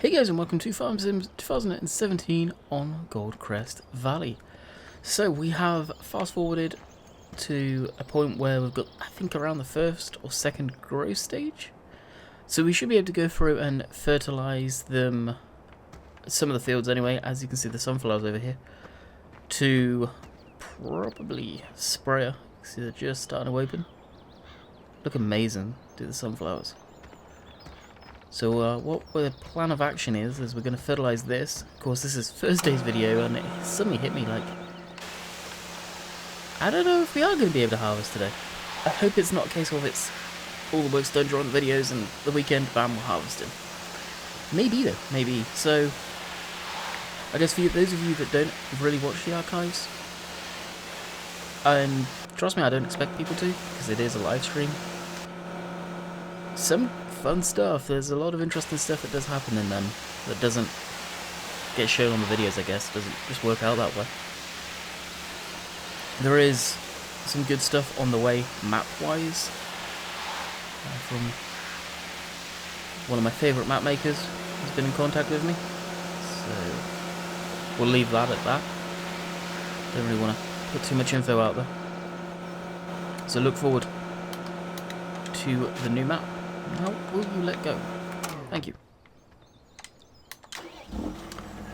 Hey guys, and welcome to Farm Sims 2017 on Goldcrest Valley. So we have fast forwarded to a point where we've got, I think, around the first or second growth stage. So we should be able to go through and fertilize them, some of the fields anyway, as you can see the sunflowers over here, to probably sprayer. You can see they're just starting to open. Look amazing, do the sunflowers. So what the plan of action is we're going to fertilize this. Of course, this is Thursday's video, and it suddenly hit me like, I don't know if we are going to be able to harvest today. I hope it's not a case of it's all the work's done drawing the videos and the weekend, bam, we're harvesting. Maybe though, maybe. So, I guess for those of you that don't really watch the archives, and trust me, I don't expect people to, because it is a live stream. Some fun stuff. There's a lot of interesting stuff that does happen in them that doesn't get shown on the videos, I guess. Doesn't just work out that way. There is some good stuff on the way map-wise from one of my favourite map makers who's been in contact with me. So we'll leave that at that. Don't really want to put too much info out there. So look forward to the new map. Now, will you let go? Thank you.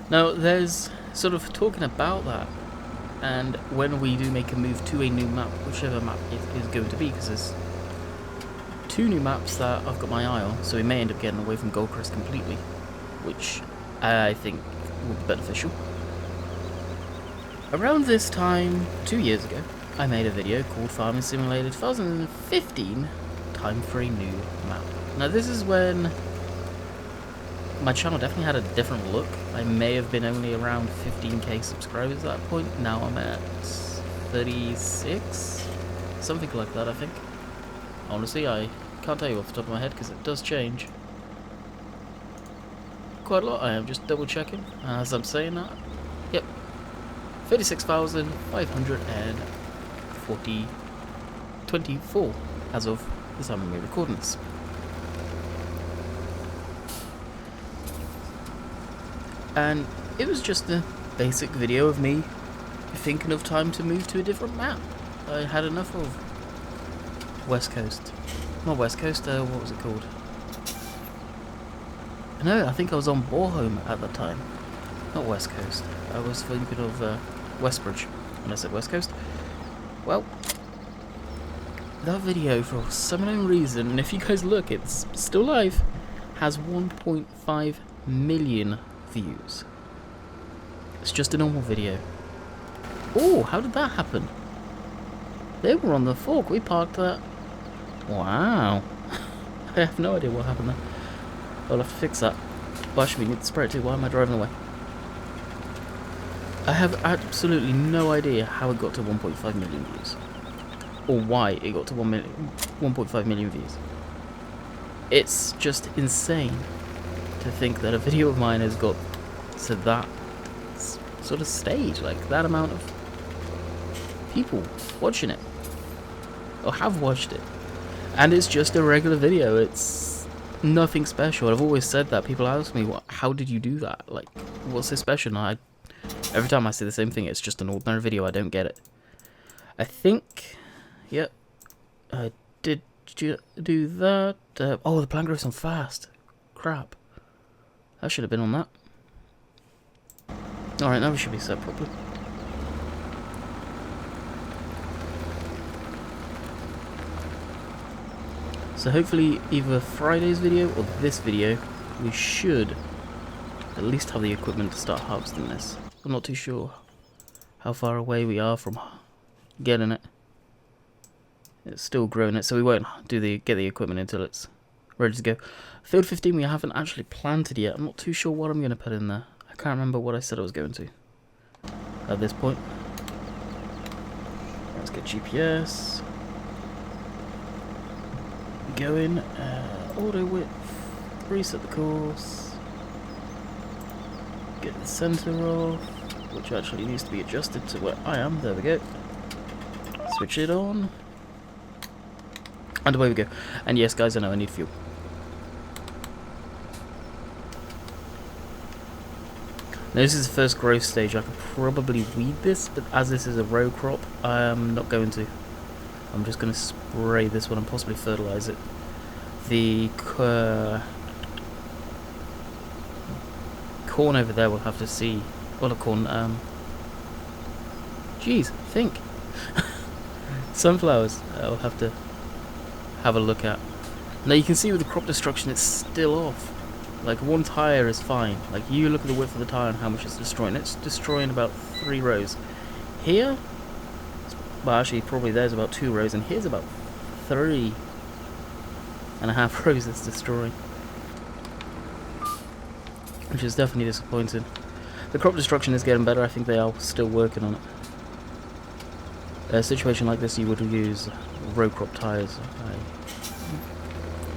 Now, there's sort of talking about that, and when we do make a move to a new map, whichever map it is going to be, because there's two new maps that I've got my eye on, so we may end up getting away from Goldcrest completely, which I think will be beneficial. Around this time, 2 years ago, I made a video called Farming Simulator 2015. Time for a new map. Now this is when my channel definitely had a different look. I may have been only around 15k subscribers at that point. Now I'm at 36, something like that, I think. Honestly, I can't tell you off the top of my head because it does change quite a lot. I am just double checking as I'm saying that. Yep, 36,524 as of the time I'm recording this. And it was just a basic video of me thinking of time to move to a different map. I had enough of West Coast. Not West Coast, what was it called? No, I think I was on Borehome at the time. Not West Coast. I was thinking of Westbridge when I said West Coast. Well, that video, for some unknown reason, and if you guys look, it's still live, has 1.5 million views. It's just a normal video. Oh, how did that happen? They were on the fork. We parked that. Wow. I have no idea what happened there. I'll have to fix that. Well, actually, we need to spray it too. Why am I driving away? I have absolutely no idea how it got to 1.5 million views. Or why it got to 1.5 million views. It's just insane to think that a video of mine has got to that sort of stage, like that amount of people watching it, or have watched it. And it's just a regular video, it's nothing special. I've always said that. People ask me, how did you do that? Like, what's so special? And every time I say the same thing, it's just an ordinary video. I don't get it. I think... Yep, I did do that. Oh, the plant grows on fast. Crap. I should have been on that. Alright, now we should be set properly. So hopefully either Friday's video or this video, we should at least have the equipment to start harvesting this. I'm not too sure how far away we are from getting it. It's still growing it, so we won't get the equipment until it's ready to go. Field 15 we haven't actually planted yet. I'm not too sure what I'm going to put in there. I can't remember what I said I was going to at this point. Let's get GPS. Go in, auto width, reset the course. Get the center off, which actually needs to be adjusted to where I am. There we go. Switch it on. And away we go. And yes, guys, I know I need fuel. Now this is the first growth stage. I could probably weed this, but as this is a row crop, I'm not going to. I'm just going to spray this one and possibly fertilize it. The corn over there we'll have to see. Well, the corn, geez, think. Sunflowers, I'll have to have a look at. Now you can see with the crop destruction it's still off. Like one tire is fine. Like you look at the width of the tire and how much it's destroying. It's destroying about 3 rows. Here, well actually probably there's about 2 rows, and here's about 3.5 rows it's destroying. Which is definitely disappointing. The crop destruction is getting better. I think they are still working on it. A situation like this you would use row crop tires.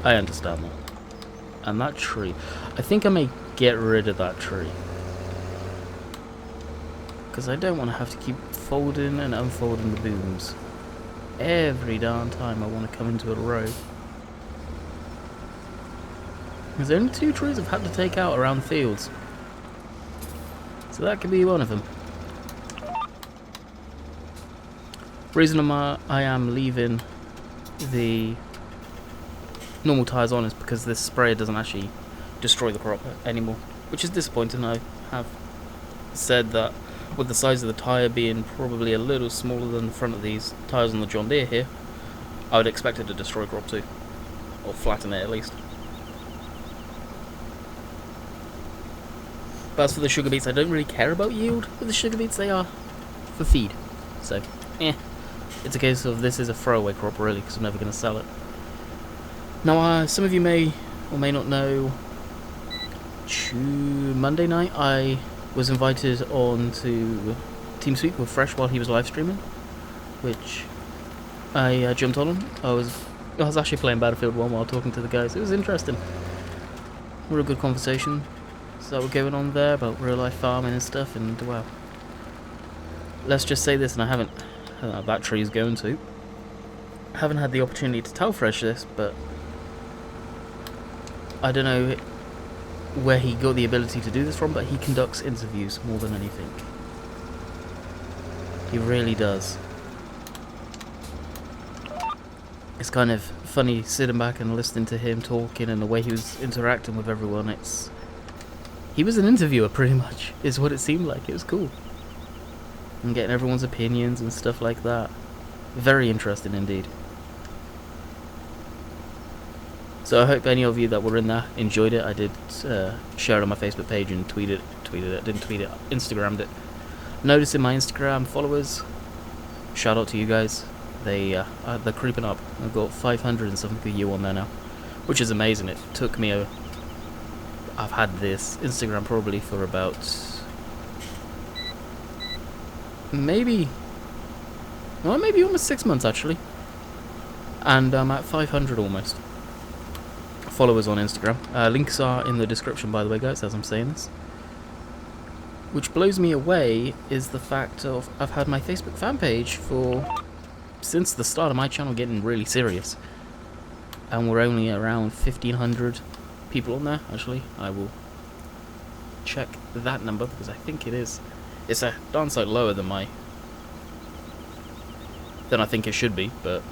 I understand that. And that tree, I think I may get rid of that tree, because I don't want to have to keep folding and unfolding the booms every darn time I want to come into a row. There's only 2 trees I've had to take out around the fields, so that could be one of them. Reason I am leaving the normal tires on is because this sprayer doesn't actually destroy the crop anymore, which is disappointing. I have said that with the size of the tire being probably a little smaller than the front of these tires on the John Deere here, I would expect it to destroy crop too, or flatten it at least. But as for the sugar beets, I don't really care about yield with the sugar beets. They are for feed, so it's a case of this is a throwaway crop really, because I'm never going to sell it. Now, some of you may or may not know, Monday night I was invited on to TeamSpeak with Fresh while he was live streaming, which I jumped on him. I was actually playing Battlefield 1 while talking to the guys. It was interesting. Real good conversation that were going on there about real life farming and stuff, and wow. Let's just say this, and I don't know if that tree is going to. I haven't had the opportunity to tell Fresh this, but I don't know where he got the ability to do this from, but he conducts interviews more than anything. He really does. It's kind of funny sitting back and listening to him talking and the way he was interacting with everyone. He was an interviewer pretty much, is what it seemed like. It was cool. And getting everyone's opinions and stuff like that. Very interesting indeed. So I hope any of you that were in there enjoyed it. I did share it on my Facebook page and didn't tweet it, Instagrammed it. Noticing my Instagram followers, shout out to you guys. They're creeping up. I've got 500 and something of you on there now, which is amazing. It took me I've had this Instagram probably for about maybe almost 6 months actually, and I'm at 500 almost followers on Instagram. Links are in the description, by the way, guys, as I'm saying this. Which blows me away is the fact of I've had my Facebook fan page since the start of my channel getting really serious, and we're only around 1,500 people on there. Actually, I will check that number because I think it's a darn sight lower than I think it should be, but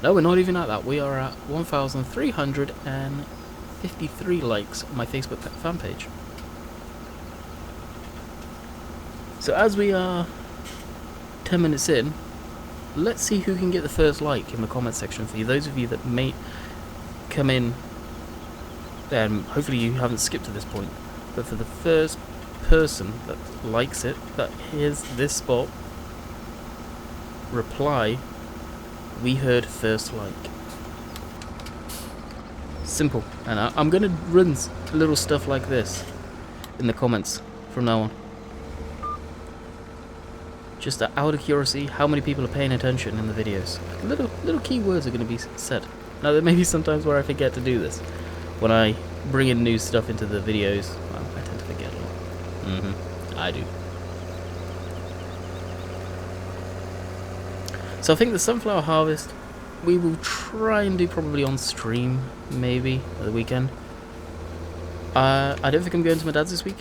no, we're not even at that. We are at 1,353 likes on my Facebook fan page. So as we are 10 minutes in, let's see who can get the first like in the comment section for you. Those of you that may come in, and hopefully you haven't skipped to this point, but for the first person that likes it, that hears this spot, reply, "We heard first like." Simple. And I'm going to run little stuff like this in the comments from now on. Just out of curiosity, how many people are paying attention in the videos? Little keywords are going to be said. Now there may be sometimes where I forget to do this. When I bring in new stuff into the videos, well, I tend to forget a lot. I do. So I think the sunflower harvest we will try and do probably on stream, maybe at the weekend. I don't think I'm going to my dad's this week.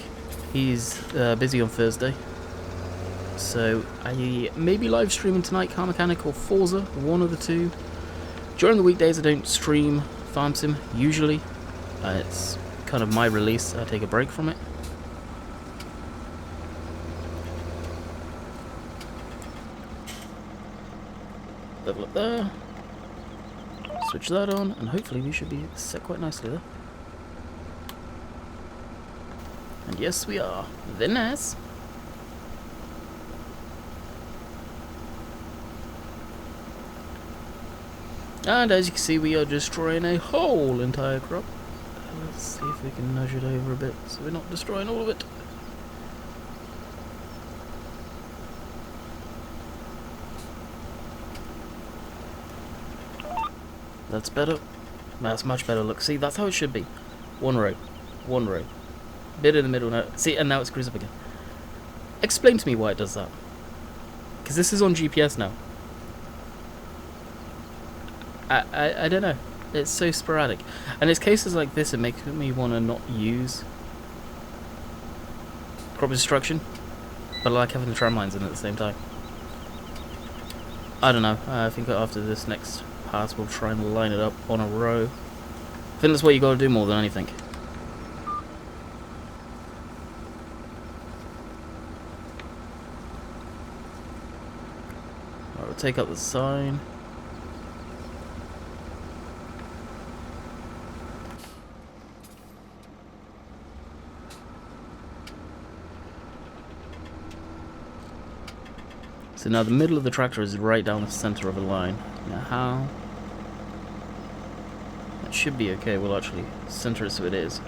He's busy on Thursday. So I may be live streaming tonight, Car Mechanic or Forza, one of the two. During the weekdays I don't stream Farm Sim, usually. It's kind of my release, I take a break from it. Level up there. Switch that on, and hopefully we should be set quite nicely there. And yes, we are. Very nice. And as you can see, we are destroying a whole entire crop. Let's see if we can nudge it over a bit so we're not destroying all of it. That's better. That's much better. Look, see, that's how it should be. One row. One row. Bit in the middle now. See, and now it screws up again. Explain to me why it does that. Because this is on GPS now. I don't know. It's so sporadic. And it's cases like this that make me want to not use crop destruction, but I like having the tram lines in at the same time. I don't know. I think after this next pass we'll try and line it up on a row. I think that's what you got to do more than anything. Alright, we'll take up the sign. So now the middle of the tractor is right down the center of a line. Now how? That should be okay. We'll actually center it so it is.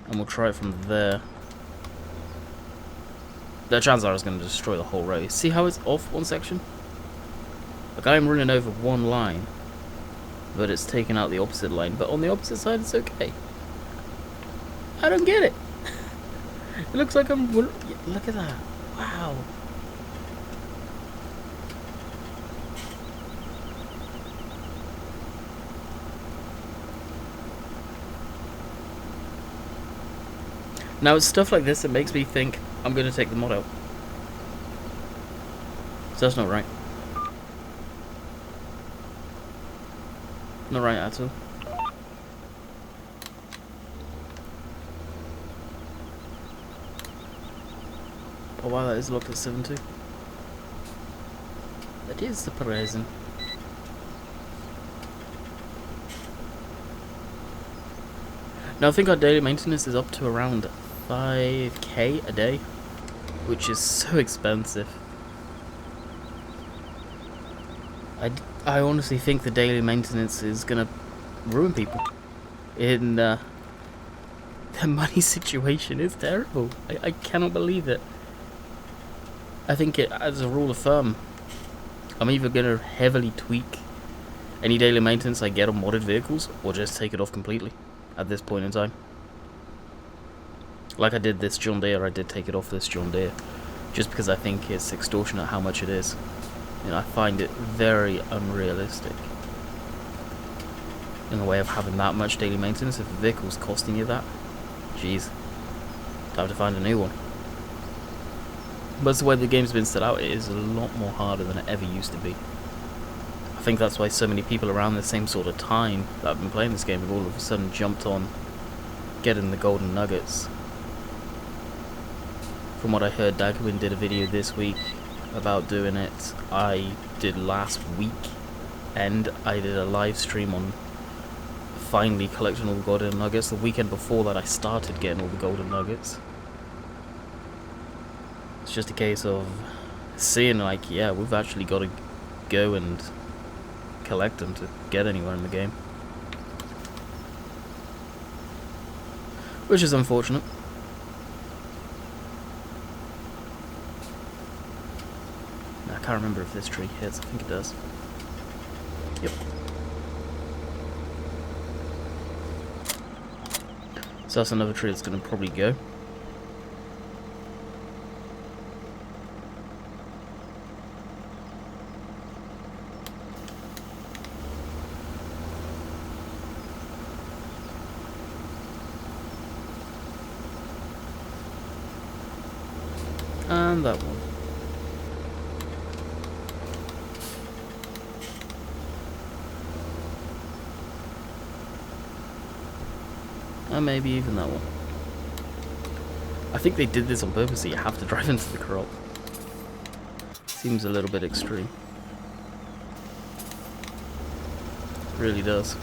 And we'll try it from there. The chances are it's going to destroy the whole row. See how it's off one section? Like I'm running over one line, but it's taking out the opposite line. But on the opposite side it's okay. I don't get it. It looks like I'm... Look at that. Wow. Now it's stuff like this that makes me think I'm going to take the mod out. So that's not right. Not right at all. Oh wow, that is locked at 7.2. That is surprising. Now I think our daily maintenance is up to around 5k a day, which is so expensive. I honestly think the daily maintenance is gonna ruin people. The money situation is terrible. I cannot believe it. I think as a rule of thumb, I'm either gonna heavily tweak any daily maintenance I get on modded vehicles, or just take it off completely at this point in time. Like I did this John Deere, I did take it off this John Deere, just because I think it's extortionate how much it is. You know, I find it very unrealistic in the way of having that much daily maintenance. If a vehicle's costing you that, jeez, time to find a new one. But it's the way the game's been set out, it is a lot more harder than it ever used to be. I think that's why so many people around the same sort of time that have been playing this game have all of a sudden jumped on getting the golden nuggets. From what I heard, Dagwin did a video this week about doing it. I did last week, and I did a live stream on finally collecting all the golden nuggets. The weekend before that I started getting all the golden nuggets. It's just a case of seeing like, yeah, we've actually got to go and collect them to get anywhere in the game. Which is unfortunate. I can't remember if this tree hits, I think it does. Yep. So that's another tree that's going to probably go. And that one. And maybe even that one. I think they did this on purpose, so you have to drive into the crop. Seems a little bit extreme. Really does.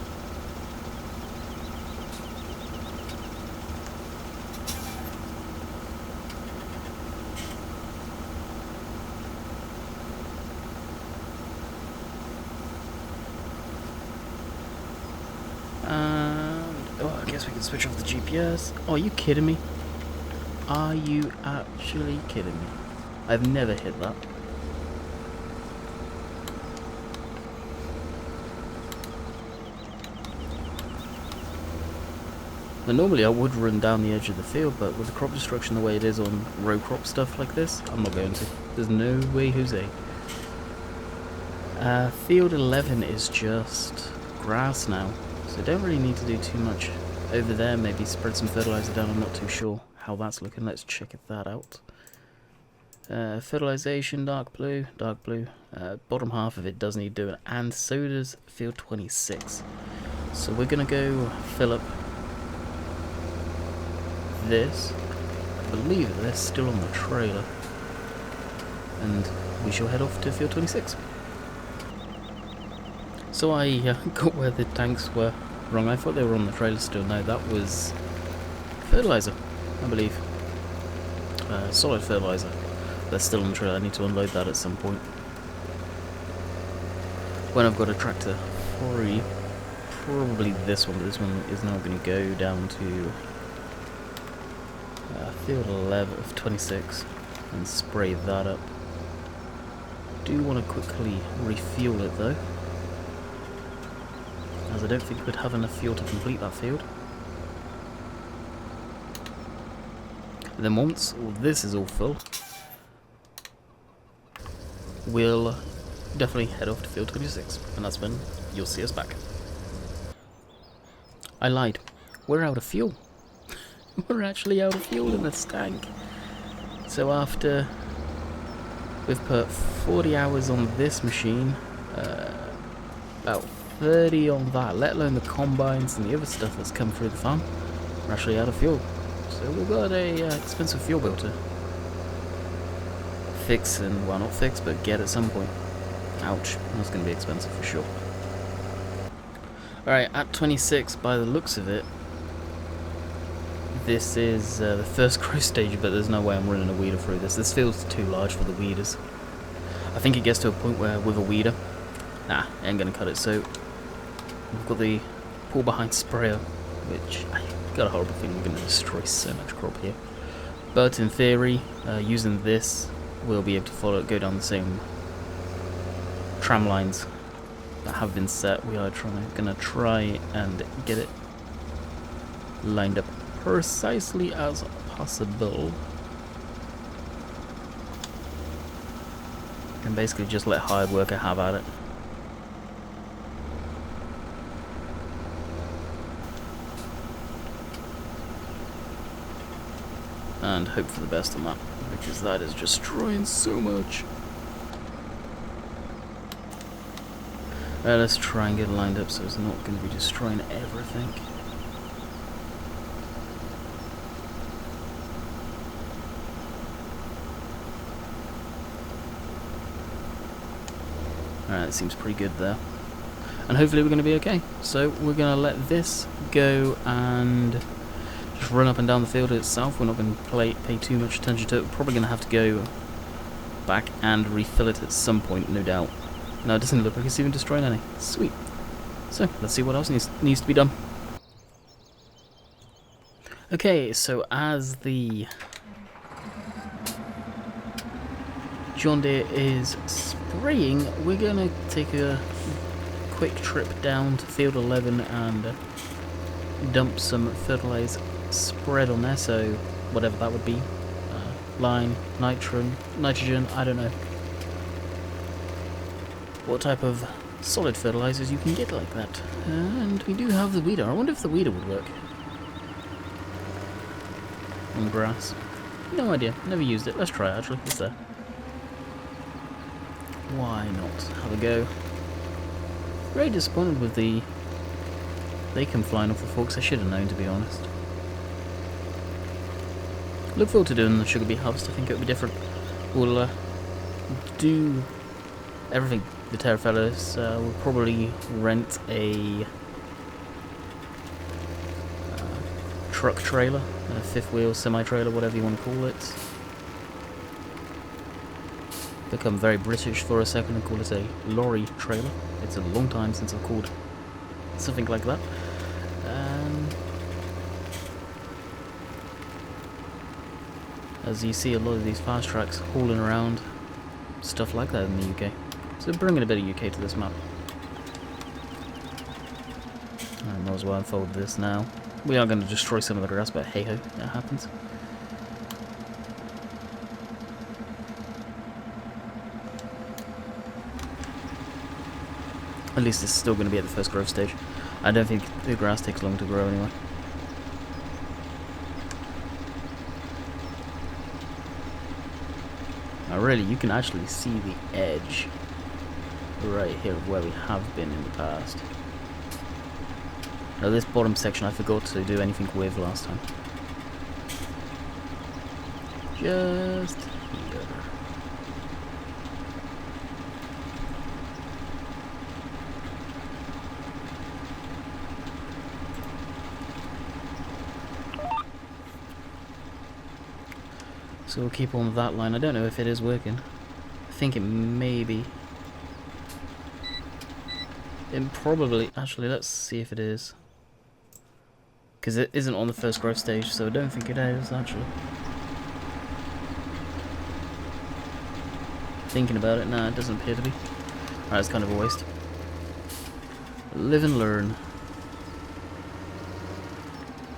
Oh, I guess we can switch off the GPS. Oh, are you kidding me? Are you actually kidding me? I've never hit that. Now, normally I would run down the edge of the field, but with the crop destruction the way it is on row crop stuff like this, I'm not going to. There's no way, Jose. Field 11 is just grass now, so don't really need to do too much over there. Maybe spread some fertilizer down. I'm not too sure how that's looking. Let's check that out. Fertilization, dark blue. Bottom half of it does need doing, and so does field 26. So we're gonna go fill up this. I believe they're still on the trailer, and we shall head off to field 26. So I got where the tanks were wrong. I thought they were on the trailer still. No, that was fertilizer, I believe. Solid fertilizer. They're still on the trailer. I need to unload that at some point when I've got a tractor free. Probably this one, but this one is now going to go down to field 11 of 26 and spray that up. Do want to quickly refuel it though, as I don't think we'd have enough fuel to complete that field. And then once this is all full, we'll definitely head off to field 26, and that's when you'll see us back. I lied. We're out of fuel. We're actually out of fuel in this tank. So after we've put 40 hours on this machine, about 30 on that, let alone the combines and the other stuff that's come through the farm, we're actually out of fuel. So we've got a expensive fuel bill to fix, and well, not fix, but get at some point. Ouch, that's going to be expensive for sure. Alright, at 26, by the looks of it, this is the first growth stage, but there's no way I'm running a weeder through this. This feels too large for the weeders. I think it gets to a point where with a weeder, nah, I ain't going to cut it. So we've got the pull behind sprayer, which I got a horrible feeling we're going to destroy so much crop here. But in theory, using this, we'll be able to go down the same tram lines that have been set. We are gonna try and get it lined up precisely as possible, and basically just let hired worker have at it. And hope for the best on that, because that is destroying so much. Let's try and get it lined up so it's not going to be destroying everything. Alright, it seems pretty good there. And hopefully we're going to be okay. So we're going to let this go and just run up and down the field itself. We're not going to pay too much attention to it. We're probably going to have to go back and refill it at some point, no doubt. No, it doesn't look like it's even destroying any. Sweet. So, let's see what else needs to be done. Okay, so as the John Deere is spraying, we're going to take a quick trip down to field 11 and dump some fertilizer spread on there, so whatever that would be. Lime, nitrogen, I don't know what type of solid fertilizers you can get like that. And we do have the weeder. I wonder if the weeder would work on grass. No idea. Never used it. Let's try it, actually. It's there. Why not? Have a go. Very disappointed with the... They come flying off the forks. I should have known, to be honest. Look forward to doing the sugar beet harvest. I think it'll be different. We'll do everything the Terra Fellows. We'll probably rent a truck trailer, a fifth wheel semi-trailer, whatever you want to call it. Become very British for a second and call it a lorry trailer. It's a long time since I've called something like that. As you see, a lot of these fast tracks hauling around stuff like that in the UK. So bringing a bit of UK to this map. I might as well unfold this now. We are going to destroy some of the grass, but hey ho, that happens. At least it's still going to be at the first growth stage. I don't think the grass takes long to grow anyway. Now really, you can actually see the edge right here of where we have been in the past. Now this bottom section I forgot to do anything with last time. Just here. So we'll keep on that line. I don't know if it is working. I think it may be. It probably... Actually, let's see if it is. Because it isn't on the first growth stage, so I don't think it is, actually. Thinking about it, nah, it doesn't appear to be. Alright, it's kind of a waste. Live and learn.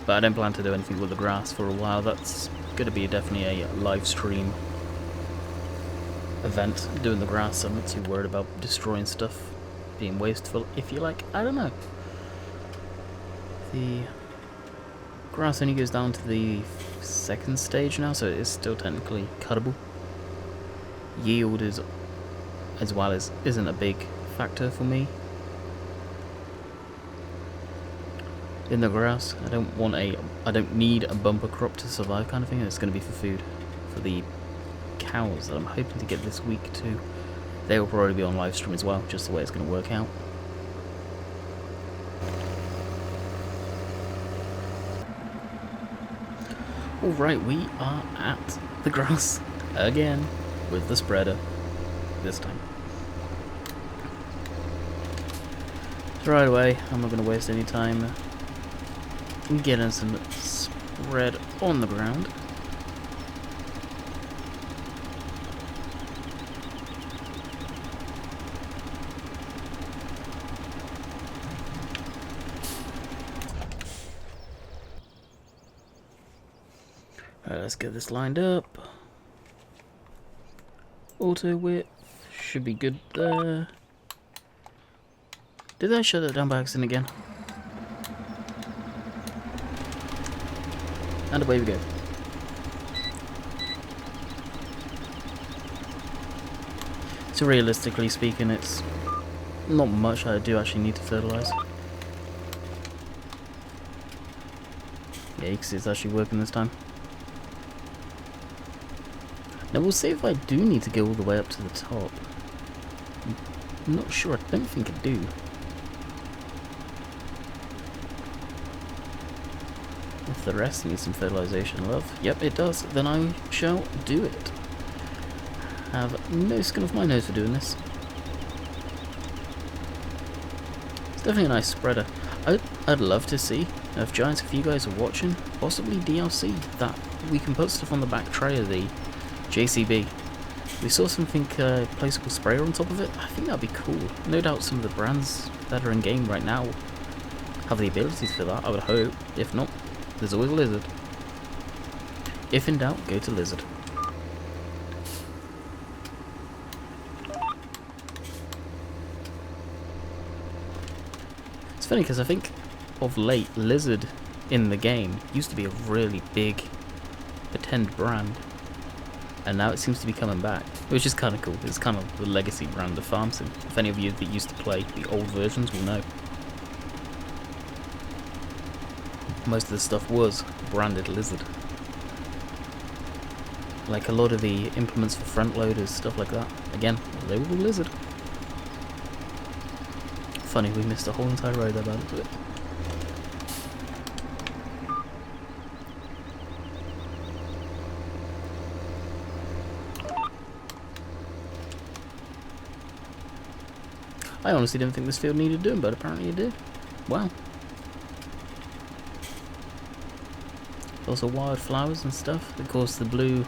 But I don't plan to do anything with the grass for a while. That's going to be definitely a live stream event, doing the grass. I'm not too worried about destroying stuff, being wasteful, if you like. I don't know. The grass only goes down to the second stage now, so it is still technically cuttable. Yield is, as well as, isn't a big factor for me. In the grass, I don't need a bumper crop to survive kind of thing. It's going to be for food, for the cows that I'm hoping to get this week too. They will probably be on live stream as well, just the way it's going to work out. Alright, we are at the grass again with the spreader this time. So right away, I'm not going to waste any time getting some spread on the ground. Alright, let's get this lined up. Auto width should be good there. Did I shut that down by accident again? And away we go. So realistically speaking, it's not much I do actually need to fertilize. Yeah, you can see it's actually working this time. Now we'll see if I do need to go all the way up to the top. I'm not sure, I don't think I do. If the rest needs some fertilization, love. Yep, it does. Then I shall do it. Have no skin off my nose for doing this. It's definitely a nice spreader. I'd love to see, if Giants, if you guys are watching, possibly DLC, that we can put stuff on the back tray of the JCB. We saw something, placeable sprayer on top of it. I think that'd be cool. No doubt some of the brands that are in game right now have the abilities for that, I would hope. If not, there's always Lizard. If in doubt, go to Lizard. It's funny because I think of late, Lizard in the game used to be a really big pretend brand, and now it seems to be coming back, which is kind of cool. It's kind of the legacy brand of FarmSim. If any of you that used to play the old versions will know. Most of the stuff was branded Lizard. Like a lot of the implements for front loaders, stuff like that. Again, they were Lizard. Funny, we missed a whole entire row there by the look of it. I honestly didn't think this field needed doing, but apparently it did. Wow. Also wildflowers and stuff. Of course, the blue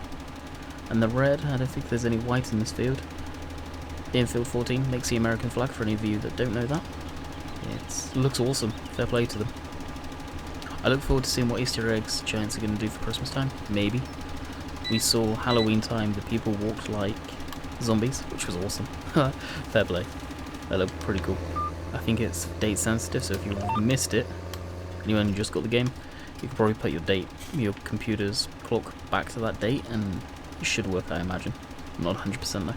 and the red. I don't think there's any white in this field. In field 14 makes the American flag for any of you that don't know that. It looks awesome. Fair play to them. I look forward to seeing what Easter eggs giants are going to do for Christmas time. Maybe. We saw Halloween time, the people walked like zombies, which was awesome. Fair play. That looked pretty cool. I think it's date sensitive, so if you missed it and you only just got the game, you could probably put your computer's clock back to that date and it should work, I imagine. I'm not 100% though.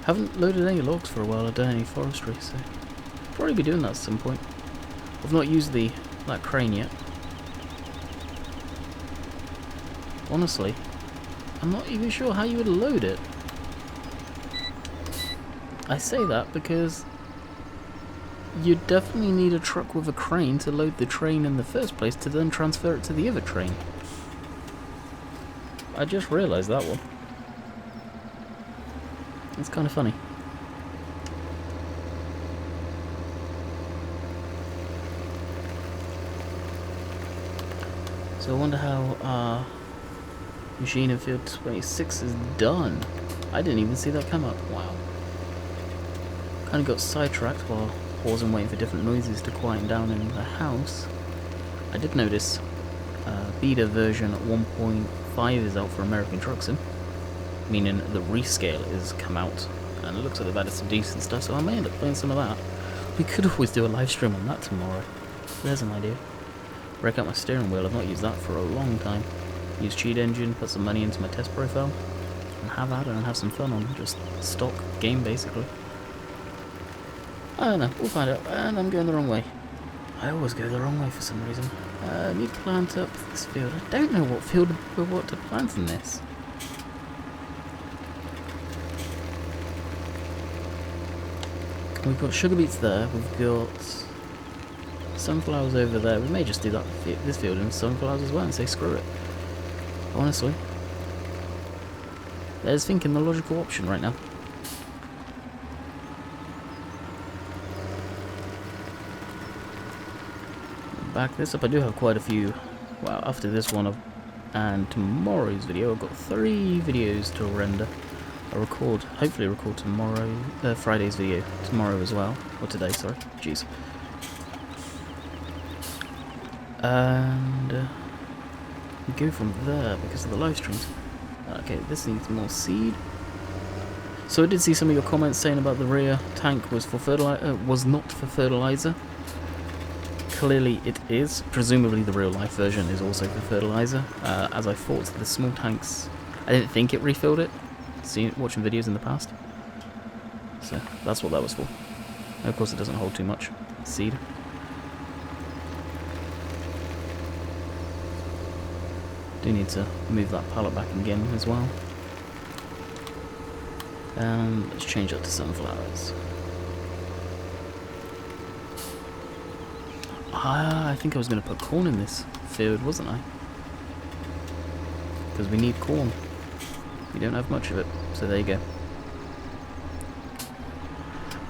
Haven't loaded any logs for a while, I've done any forestry, so I'll probably be doing that at some point. I've not used that crane yet. Honestly, I'm not even sure how you would load it. I say that because you definitely need a truck with a crane to load the train in the first place to then transfer it to the other train. I just realised that one. It's kind of funny. So I wonder how our machine in field 26 is done. I didn't even see that come up. Wow. Kind of got sidetracked while pausing waiting for different noises to quieten down in the house. I did notice beta version 1.5 is out for American Truck Sim, meaning the rescale is come out, and it looks like they've added some decent stuff, so I may end up playing some of that. We could always do a live stream on that tomorrow. There's an idea. Break out my steering wheel, I've not used that for a long time. Use cheat engine, put some money into my test profile, and have at it and have some fun on just stock game basically. I don't know, we'll find out, and I'm going the wrong way. I always go the wrong way for some reason. I need to plant up this field. I don't know what field what to plant in this. We've got sugar beets there, we've got sunflowers over there. We may just do that this field in sunflowers as well and say screw it. Honestly. There's thinking the logical option right now. Back this up, I do have quite a few. Well, after this one and tomorrow's video, I've got 3 videos to render. I'll hopefully record tomorrow, Friday's video tomorrow as well, or today, sorry, jeez. And we go from there because of the live streams. Okay, this needs more seed. So I did see some of your comments saying about the rear tank was for was not for fertilizer. Clearly it is. Presumably the real life version is also for fertilizer. As I thought, the small tanks, I didn't think it refilled it. Watching videos in the past. So that's what that was for. And of course it doesn't hold too much seed. Do need to move that pallet back again as well. Let's change that to sunflowers. I think I was going to put corn in this field, wasn't I? Because we need corn. We don't have much of it, so there you go.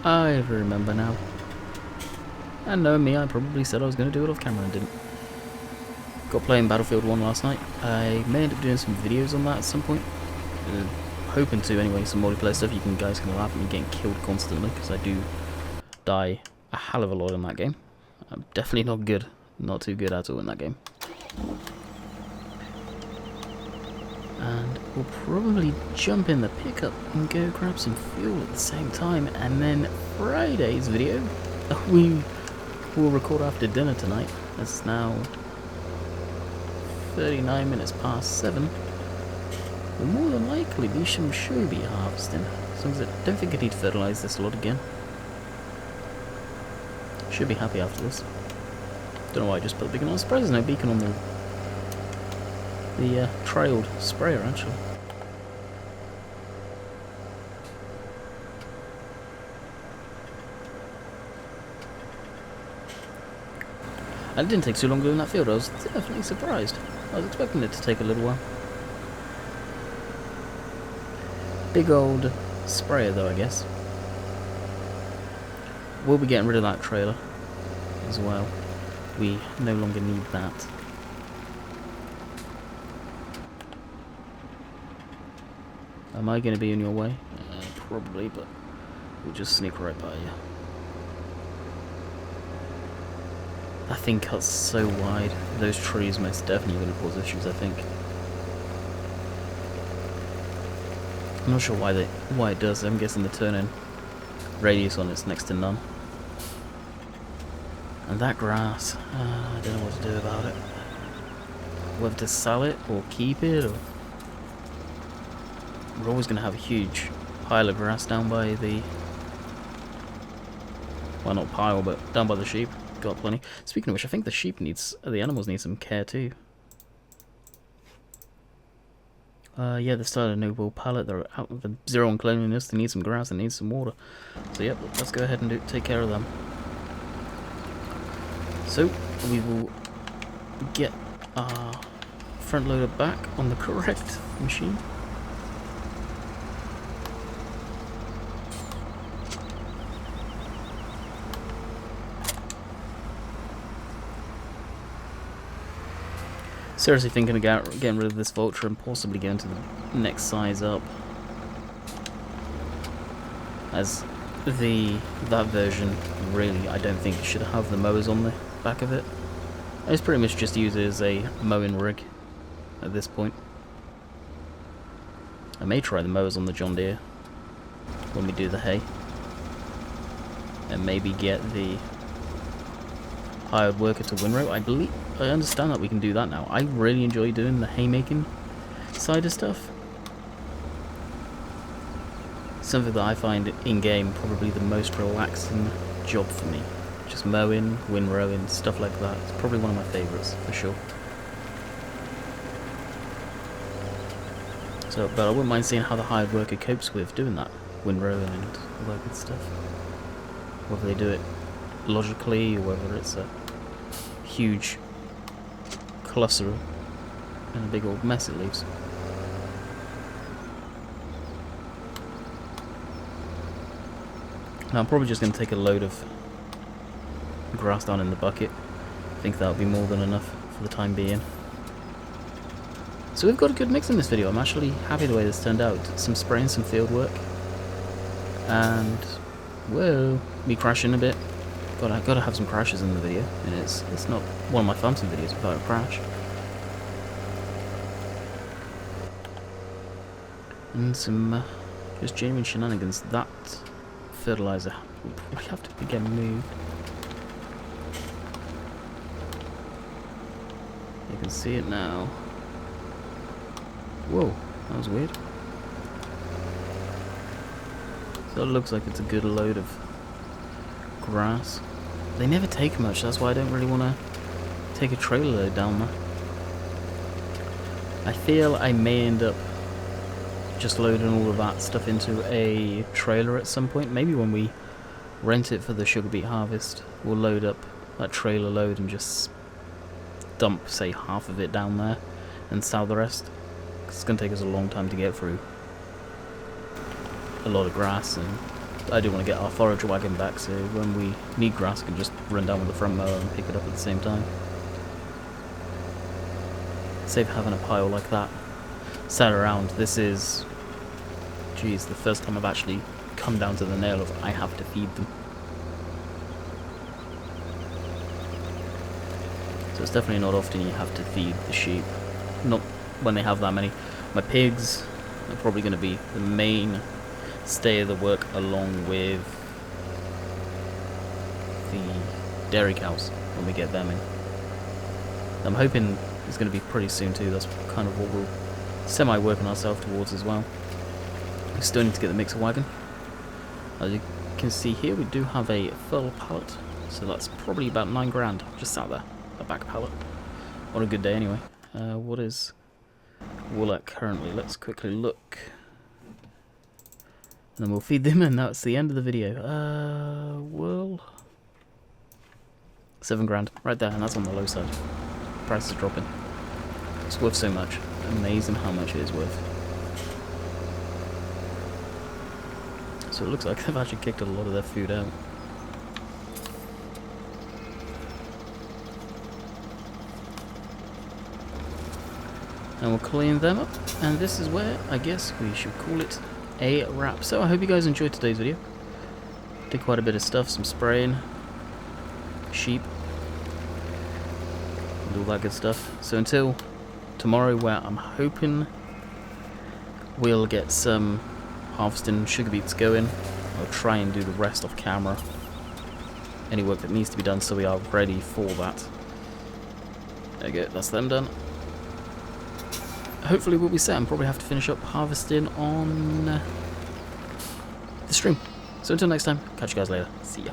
I remember now. And knowing me, I probably said I was going to do it off camera and didn't. Got playing Battlefield 1 last night. I may end up doing some videos on that at some point. Hoping to anyway, some multiplayer stuff. You guys can laugh at me getting killed constantly, because I do die a hell of a lot in that game. I'm definitely not good. Not too good at all in that game. And we'll probably jump in the pickup and go grab some fuel at the same time. And then Friday's video, we will record after dinner tonight. It's now 39 minutes past 7. Will more than likely be some sugar beet harvesting. As long as I don't think I need to fertilise this lot again. Should be happy after this. Don't know why I just put the beacon on. I'm surprised there's no beacon on the trailed sprayer actually. And it didn't take too long doing that field. I was definitely surprised. I was expecting it to take a little while. Big old sprayer though, I guess. We'll be getting rid of that trailer as well. We no longer need that. Am I going to be in your way? Probably, but we'll just sneak right by you. That thing cuts so wide. Those trees most definitely going to cause issues, I think. I'm not sure why it does. I'm guessing the turn-in radius on it's next to none. And that grass, I don't know what to do about it. Whether to sell it or keep it, or we're always going to have a huge pile of grass down by the, well, not pile, but down by the sheep. Got plenty. Speaking of which, I think the animals need some care too. Yeah, they started a noble pallet. They're out of the 0 on cleanliness. They need some grass. They need some water. So yep, let's go ahead and take care of them. So we will get our front loader back on the correct machine. Seriously thinking about getting rid of this vulture and possibly going to the next size up. As that version, really, I don't think it should have the mowers on the back of it. It's pretty much just used as a mowing rig at this point. I may try the mowers on the John Deere when we do the hay. And maybe get the hired worker to windrow. I understand that we can do that now. I really enjoy doing the haymaking side of stuff. Something that I find in-game probably the most relaxing job for me. Just mowing, windrowing, stuff like that. It's probably one of my favourites, for sure. So, but I wouldn't mind seeing how the hired worker copes with doing that. Windrowing and all that good stuff. Whether they do it logically, or whether it's a huge cluster and a big old mess it leaves. Now I'm probably just going to take a load of grass down in the bucket. I think that'll be more than enough for the time being. So we've got a good mix in this video. I'm actually happy the way this turned out. Some spraying, some field work, and whoa, me crashing a bit. Gotta have some crashes in the video, and it's not one of my farming videos without a crash. And some just genuine shenanigans. That fertilizer will probably have to get moved. You can see it now. Whoa, that was weird. So it looks like it's a good load of grass. They never take much, that's why I don't really want to take a trailer load down there. I feel I may end up just loading all of that stuff into a trailer at some point. Maybe when we rent it for the sugar beet harvest, we'll load up that trailer load and just dump, say, half of it down there and sell the rest. 'Cause it's going to take us a long time to get through a lot of grass, and I do want to get our forage wagon back, so when we need grass I can just run down with the front mower and pick it up at the same time. Save having a pile like that sat around. This is, geez, the first time I've actually come down to the nail of I have to feed them. So it's definitely not often you have to feed the sheep. Not when they have that many. My pigs are probably going to be the main stay of the work, along with the dairy cows when we get them in. I'm hoping is going to be pretty soon too. That's kind of what we'll semi-working ourselves towards as well. We still need to get the mixer wagon. As you can see here, we do have a full pallet, so that's probably about 9 grand just sat there, a back pallet. On a good day anyway. What is wool at currently? Let's quickly look. And then we'll feed them, and that's the end of the video. Wool. 7 grand, right there, and that's on the low side. Price is dropping. It's worth so much. Amazing how much it is worth. So it looks like they've actually kicked a lot of their food out. And we'll clean them up, and this is where I guess we should call it a wrap. So I hope you guys enjoyed today's video. Did quite a bit of stuff, some spraying, sheep, and all that good stuff. So until tomorrow, where I'm hoping we'll get some harvesting sugar beets going, I'll try and do the rest off camera. Any work that needs to be done, so we are ready for that. There we go, that's them done. Hopefully we'll be set and probably have to finish up harvesting on the stream. So until next time, catch you guys later. See ya.